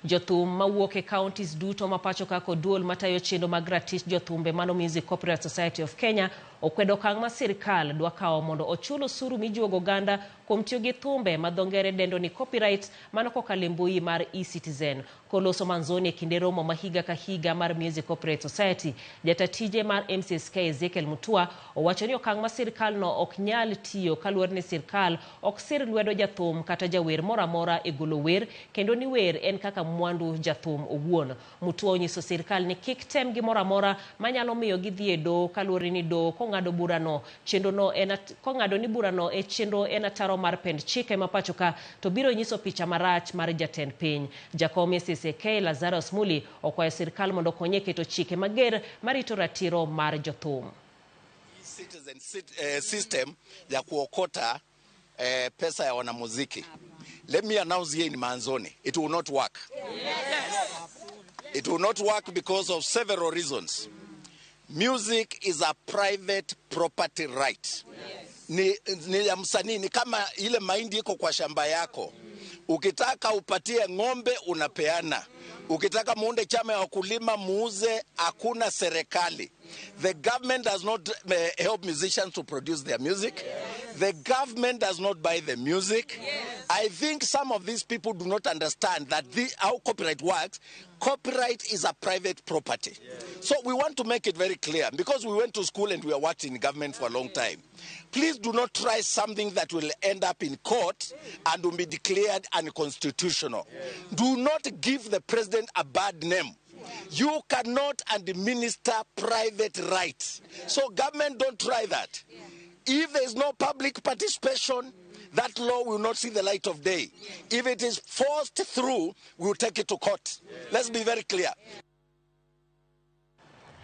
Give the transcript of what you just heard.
Jothum mawuok e counties duto mapacho kako duol matayo chendo mag ratich jothumbe mano Music Copyright Society of Kenya okwedo okang' ma sirkal dwa kawo mondo ochul osuru mijuogo oganda kuom tiyo gi thumbe ma dho ngere dendo ni copyright mano kokalo mbui mar eCitizen. Koloso manzoni e kinde romo ma higa ka higa mar Music Copyright Society, jatatije mar MCSK Ezekiel Mutua owacho ni okang' ma sirkal no ok nyal tiyo kaluwore ni sirkal ok sir lwedo jathum kata jawer moramora e golo wer, kendo ni wer en kaka mwandu jathum owuon. Mutua onyiso sirkal ni kik tem gimoramora manyalo miyo gidhi e do kaluwore ni do kong'ado burano chendo no kong'ado ni burano e chendo en ataro mar pend chike mapacho ka to biro nyiso picha marach mar jatend piny. Jakom MCSK Lazarus Muli okwayo sirkal mondo konye keto chike mager marito ratiro mar jothum. Citizen system ya kuokota pesa ya wanamuziki. Let me announce here in Manzoni, it will not work. Yes. It will not work because of several reasons. Music is a private property right. Yes. Ni ya msanii, ni kama ile mahindi iko kwa shamba yako. Ukitaka upatie ng'ombe unapeana. Ukitaka muunde chama ya wakulima muuze, hakuna serikali. The government does not help musicians to produce their music. The government does not buy the music. I think some of these people do not understand that how copyright works. Copyright is a private property. So we want to make it very clear, because we went to school and we have worked in government for a long time. Please do not try something that will end up in court and will be declared unconstitutional. Do not give the president a bad name. You cannot administer private rights. So government, don't try that. If there is no public participation, that law will not see the light of day. If it is forced through, we will take it to court. Let's be very clear.